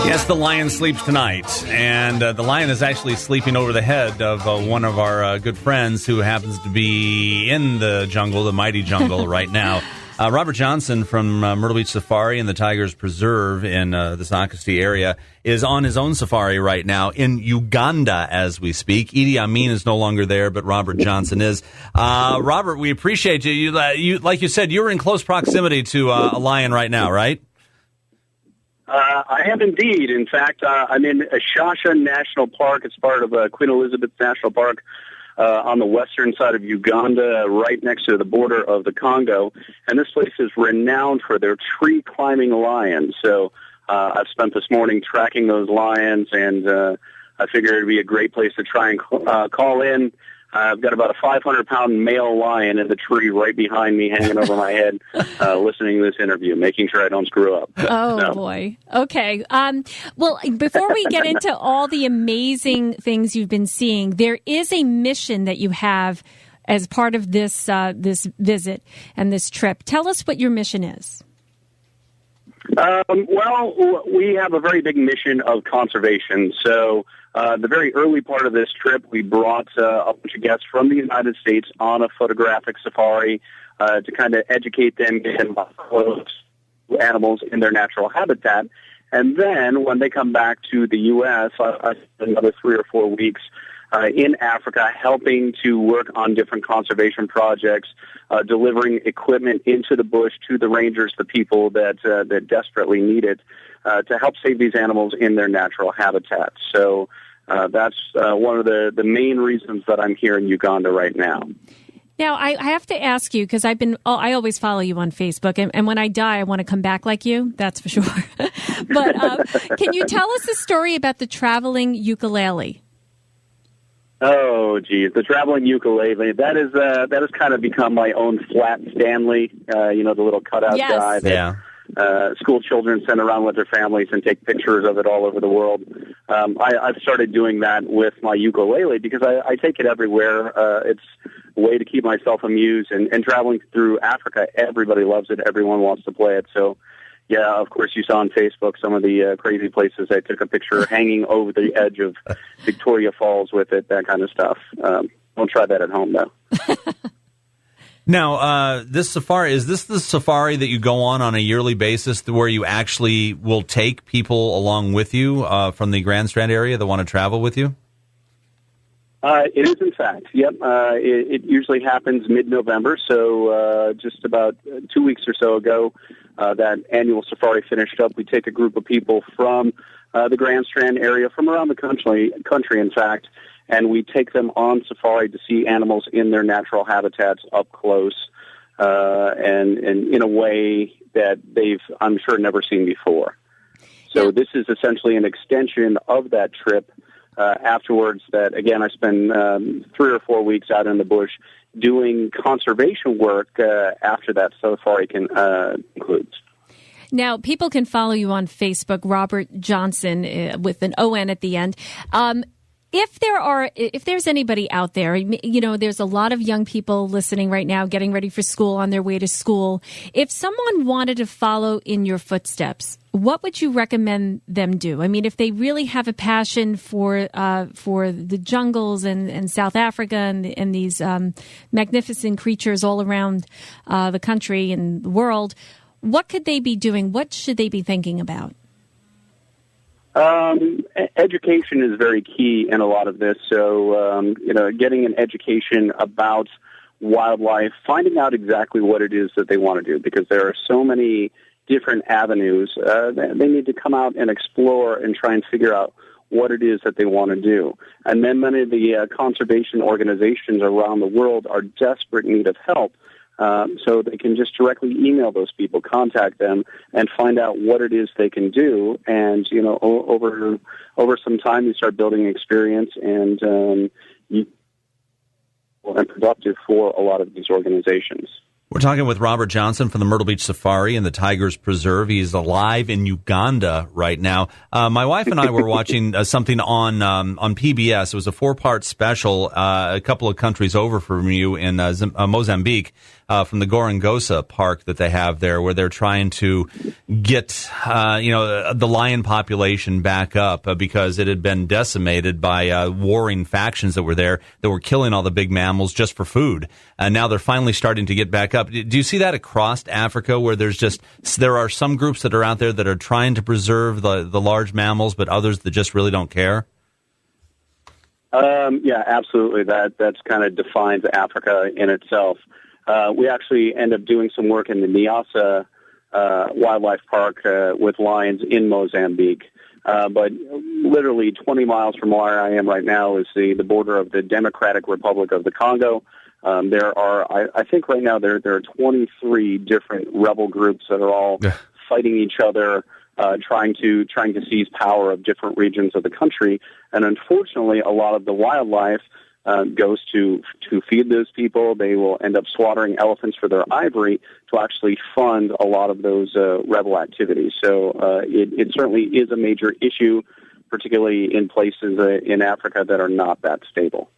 Yes, the lion sleeps tonight, and the lion is actually sleeping over the head of one of our good friends who happens to be in the jungle, the mighty jungle, right now. Robert Johnson from Myrtle Beach Safari and the Tigers Preserve in the Sankaty area is on his own safari right now in Uganda as we speak. Idi Amin is no longer there, but Robert Johnson is. Robert, we appreciate you. You. Like you said, you're in close proximity to a lion right now, right? I am indeed. In fact, I'm in Ashasha National Park. It's part of Queen Elizabeth National Park. On the western side of Uganda, right next to the border of the Congo. And this place is renowned for their tree-climbing lions. So I've spent this morning tracking those lions, and I figured it would be a great place to try and call in. I've got about a 500-pound male lion in the tree right behind me, hanging over my head, listening to this interview, making sure I don't screw up. Boy. Okay. Well, before we get into all the amazing things you've been seeing, there is a mission that you have as part of this this visit and this trip. Tell us what your mission is. Well, we have a very big mission of conservation. So the very early part of this trip, we brought a bunch of guests from the United States on a photographic safari to kind of educate them, get them close to animals in their natural habitat. And then when they come back to the U.S., I spend another 3 or 4 weeks in Africa helping to work on different conservation projects, delivering equipment into the bush to the rangers, the people that desperately need it, to help save these animals in their natural habitat. So that's one of the main reasons that I'm here in Uganda right now. Now, I have to ask you, because I always follow you on Facebook, and when I die, I want to come back like you, that's for sure. But can you tell us a story about the traveling ukulele? Oh, geez, the traveling ukulele, that has kind of become my own flat Stanley, the little cutout guy that school children send around with their families and take pictures of it all over the world. I've started doing that with my ukulele because I take it everywhere. It's a way to keep myself amused, and traveling through Africa, everybody loves it. Everyone wants to play it. So, yeah, of course, you saw on Facebook some of the crazy places I took a picture hanging over the edge of Victoria Falls with it, that kind of stuff. Don't try that at home, though. Now, this safari, is this the safari that you go on a yearly basis where you actually will take people along with you from the Grand Strand area that want to travel with you? It is, in fact. Yep. It usually happens mid-November, so just about 2 weeks or so ago, that annual safari finished up. We take a group of people from the Grand Strand area, from around the country, in fact, and we take them on safari to see animals in their natural habitats up close and in a way that they've, I'm sure, never seen before. So this is essentially an extension of that trip. Afterwards, that again, I spend 3 or 4 weeks out in the bush doing conservation work after that safari concludes. Now, people can follow you on Facebook, Robert Johnson, with an O-N at the end. If there's anybody out there, there's a lot of young people listening right now, getting ready for school, on their way to school. If someone wanted to follow in your footsteps, what would you recommend them do? I mean, if they really have a passion for the jungles and South Africa and these magnificent creatures all around the country and the world, what could they be doing? What should they be thinking about? Education is very key in a lot of this. So, getting an education about wildlife, finding out exactly what it is that they want to do, because there are so many different avenues. They need to come out and explore and try and figure out what it is that they want to do. And then many of the conservation organizations around the world are desperate in need of help. So they can just directly email those people, contact them, and find out what it is they can do. And, over some time, you start building experience and productive for a lot of these organizations. We're talking with Robert Johnson from the Myrtle Beach Safari and the Tigers Preserve. He's alive in Uganda right now. My wife and I were watching something on PBS. It was a 4-part special, a couple of countries over from you in Mozambique, from the Gorongosa Park that they have there, where they're trying to get the lion population back up because it had been decimated by warring factions that were there that were killing all the big mammals just for food. And now they're finally starting to get back up. Do you see that across Africa, where there are some groups that are out there that are trying to preserve the large mammals, but others that just really don't care? Yeah, absolutely. That's kind of defines Africa in itself. We actually end up doing some work in the Niassa Wildlife Park with lions in Mozambique. But literally 20 miles from where I am right now is the border of the Democratic Republic of the Congo. There are, I think right now there are 23 different rebel groups that are all fighting each other, trying to seize power of different regions of the country. And unfortunately, a lot of the wildlife goes to feed those people. They will end up slaughtering elephants for their ivory to actually fund a lot of those rebel activities. So it certainly is a major issue, particularly in places in Africa that are not that stable.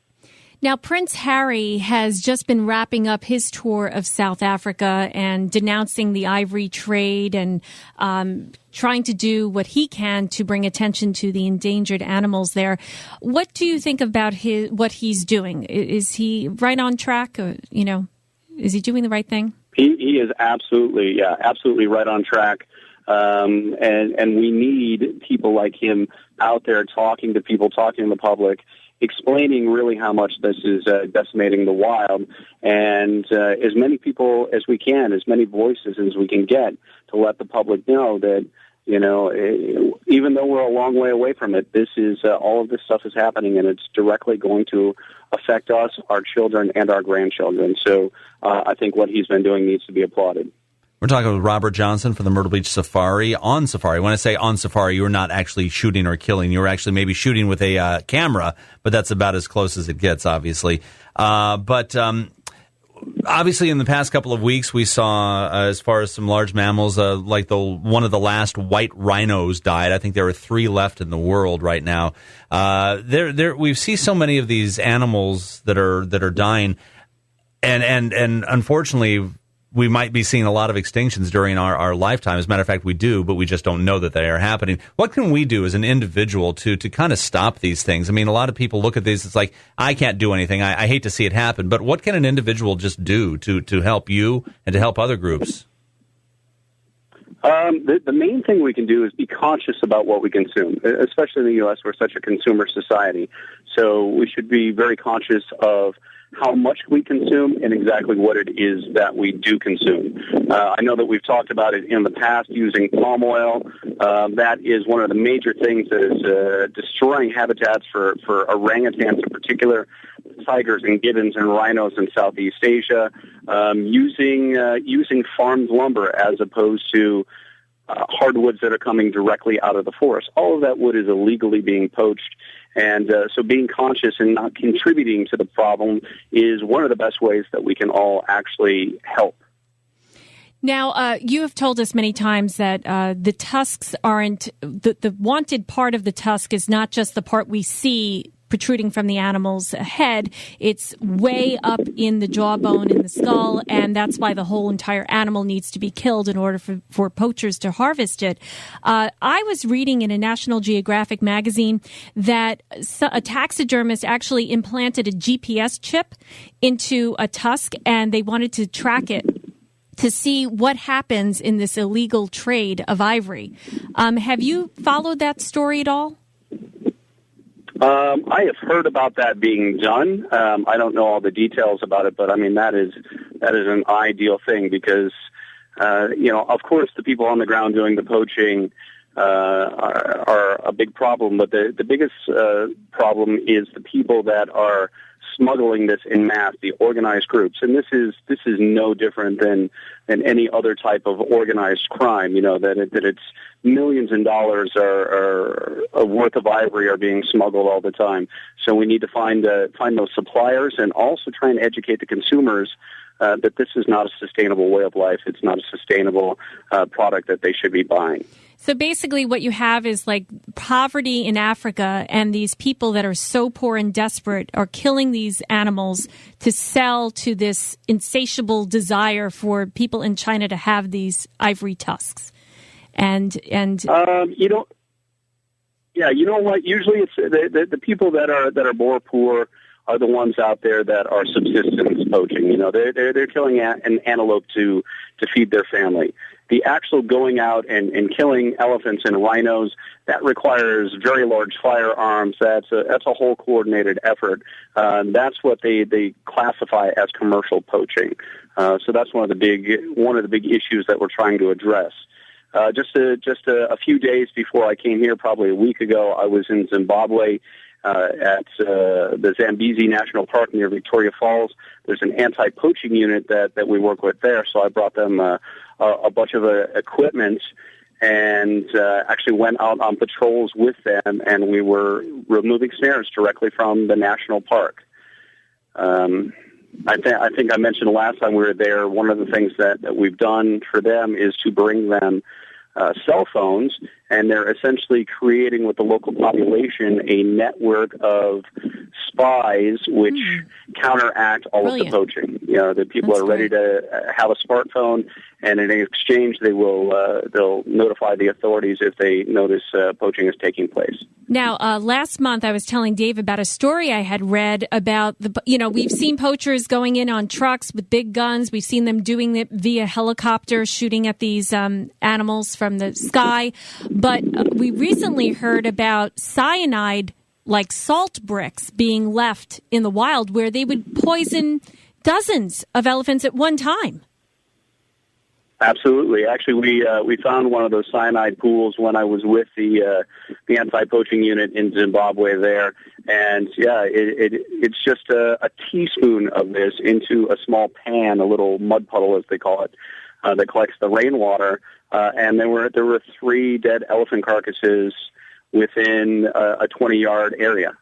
Now, Prince Harry has just been wrapping up his tour of South Africa and denouncing the ivory trade and trying to do what he can to bring attention to the endangered animals there. What do you think about what he's doing? Is he right on track? Or, is he doing the right thing? He is absolutely right on track. And we need people like him out there talking to people, talking to the public, explaining really how much this is decimating the wild, and as many people as we can, as many voices as we can get to let the public know that, even though we're a long way away from it, this is all of this stuff is happening, and it's directly going to affect us, our children, and our grandchildren. So I think what he's been doing needs to be applauded. We're talking with Robert Johnson from the Myrtle Beach Safari. On safari, when I say on safari, you were not actually shooting or killing. You were actually maybe shooting with a camera, but that's about as close as it gets, obviously. But obviously, in the past couple of weeks, we saw, as far as some large mammals, like one of the last white rhinos died. I think there are 3 left in the world right now. We see so many of these animals that are dying, and unfortunately, we might be seeing a lot of extinctions during our lifetime. As a matter of fact, we do, but we just don't know that they are happening. What can we do as an individual to kind of stop these things? I mean, a lot of people look at these, it's like, I can't do anything. I hate to see it happen. But what can an individual just do to help you and to help other groups? The main thing we can do is be conscious about what we consume, especially in the U.S. We're such a consumer society. So we should be very conscious of how much we consume and exactly what it is that we do consume. I know that we've talked about it in the past using palm oil. That is one of the major things that is destroying habitats for orangutans in particular, tigers and gibbons and rhinos in Southeast Asia. Using farmed lumber as opposed to hardwoods that are coming directly out of the forest. All of that wood is illegally being poached. And so being conscious and not contributing to the problem is one of the best ways that we can all actually help. Now, you have told us many times that the tusks aren't, the wanted part of the tusk is not just the part we see protruding from the animal's head. It's way up in the jawbone and the skull, and that's why the whole entire animal needs to be killed in order for poachers to harvest it. I was reading in a National Geographic magazine that a taxidermist actually implanted a GPS chip into a tusk, and they wanted to track it to see what happens in this illegal trade of ivory. Have you followed that story at all? I have heard about that being done. I don't know all the details about it, but I mean that is an ideal thing because of course the people on the ground doing the poaching are a big problem, but the biggest problem is the people that are smuggling this in mass, the organized groups, and this is no different than any other type of organized crime. That it's millions in dollars are worth of ivory are being smuggled all the time. So we need to find those suppliers and also try and educate the consumers that this is not a sustainable way of life. It's not a sustainable product that they should be buying. So basically what you have is like poverty in Africa, and these people that are so poor and desperate are killing these animals to sell to this insatiable desire for people in China to have these ivory tusks. And you know what? Usually it's the people that are more poor are the ones out there that are subsistence poaching. They're killing an antelope to feed their family. The actual going out and killing elephants and rhinos, that requires very large firearms. That's a whole coordinated effort. That's what they classify as commercial poaching. So that's one of the big issues that we're trying to address. Just a few days before I came here, probably a week ago, I was in Zimbabwe at the Zambezi National Park near Victoria Falls. There's an anti-poaching unit that we work with there, so I brought them a bunch of equipment and actually went out on patrols with them, and we were removing snares directly from the national park. I think I mentioned last time we were there, one of the things that we've done for them is to bring them cell phones, and they're essentially creating with the local population a network of spies which counteract all of the poaching. The people are ready to have a smartphone, and in exchange they'll notify the authorities if they notice poaching is taking place. Now, last month I was telling Dave about a story I had read about we've seen poachers going in on trucks with big guns. We've seen them doing it via helicopter, shooting at these animals from the sky. But we recently heard about cyanide, like salt bricks, being left in the wild where they would poison dozens of elephants at one time. Absolutely. Actually, we found one of those cyanide pools when I was with the anti-poaching unit in Zimbabwe there, and it's just a teaspoon of this into a small pan, a little mud puddle as they call it, that collects the rainwater, and there were 3 dead elephant carcasses within a 20-yard area.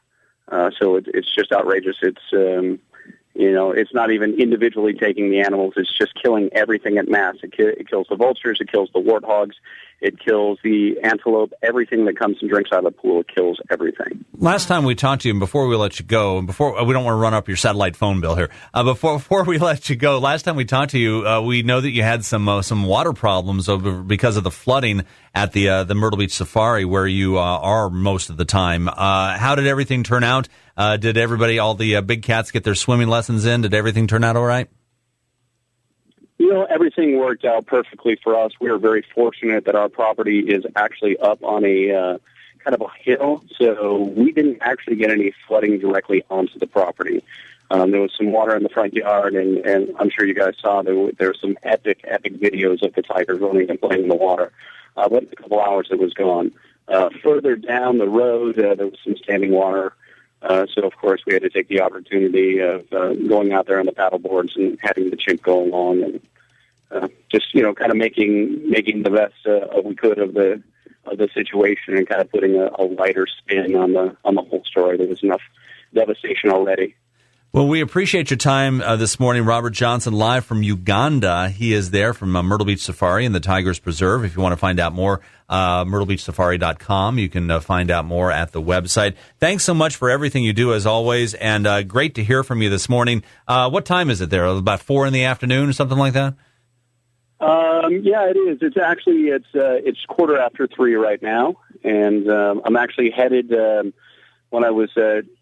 So it's just outrageous. It's not even individually taking the animals. It's just killing everything en masse. It kills the vultures. It kills the warthogs. It kills the antelope. Everything that comes and drinks out of the pool, it kills everything. Last time we talked to you, and before we let you go, and before we don't want to run up your satellite phone bill here, before we let you go, last time we talked to you, we know that you had some water problems because of the flooding at the Myrtle Beach Safari, where you are most of the time. How did everything turn out? Did all the big cats get their swimming lessons in? Did everything turn out all right? Everything worked out perfectly for us. We are very fortunate that our property is actually up on a kind of a hill, so we didn't actually get any flooding directly onto the property. There was some water in the front yard, and I'm sure you guys saw there were some epic videos of the tigers running and playing in the water. But in a couple hours, it was gone. Further down the road, there was some standing water. So, of course, we had to take the opportunity of going out there on the paddle boards and having the chimp go along and just, kind of making the best we could of the situation and kind of putting a lighter spin on the whole story. There was enough devastation already. Well, we appreciate your time this morning. Robert Johnson, live from Uganda. He is there from Myrtle Beach Safari and the Tigers Preserve. If you want to find out more, myrtlebeachsafari.com. You can find out more at the website. Thanks so much for everything you do, as always, and great to hear from you this morning. What time is it there? About 4 in the afternoon or something like that? Yeah, it is. It's actually, it's 3:15 right now, and I'm actually headed... When I was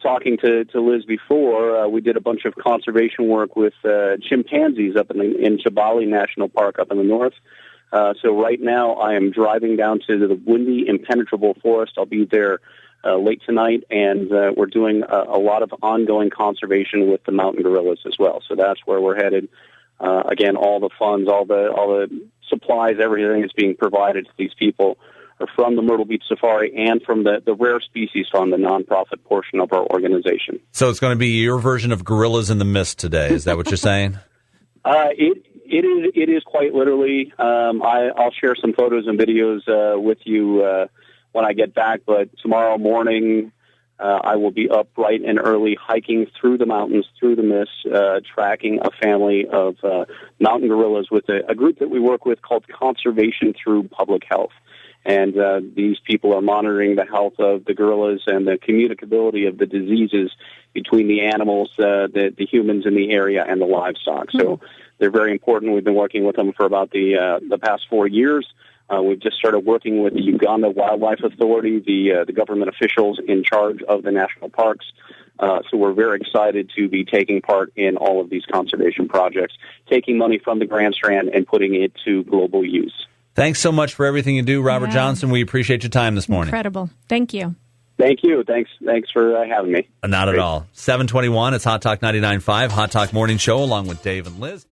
talking to Liz before, we did a bunch of conservation work with chimpanzees up in Chibali National Park up in the north. So right now I am driving down to the windy, impenetrable forest. I'll be there late tonight, and we're doing a lot of ongoing conservation with the mountain gorillas as well. So that's where we're headed. Again, all the funds, all the supplies, everything is being provided to these people are from the Myrtle Beach Safari and from the Rare Species Fund, the nonprofit portion of our organization. So it's going to be your version of Gorillas in the Mist today. Is that what you're saying? It is quite literally. I'll share some photos and videos with you when I get back. But tomorrow morning, I will be up bright and early, hiking through the mountains, through the mist, tracking a family of mountain gorillas with a group that we work with called Conservation Through Public Health. And these people are monitoring the health of the gorillas and the communicability of the diseases between the animals, the humans in the area, and the livestock. So they're very important. We've been working with them for about the past 4 years. We've just started working with the Uganda Wildlife Authority, the government officials in charge of the national parks. So we're very excited to be taking part in all of these conservation projects, taking money from the Grand Strand and putting it to global use. Thanks so much for everything you do, Robert Johnson. We appreciate your time this morning. Incredible. Thank you. Thank you. Thanks for having me. Not at all. 7:21, it's Hot Talk 99.5, Hot Talk Morning Show, along with Dave and Liz.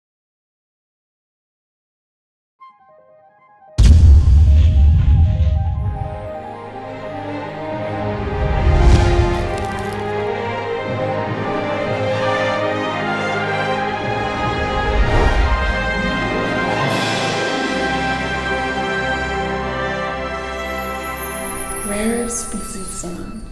Rare Species Song.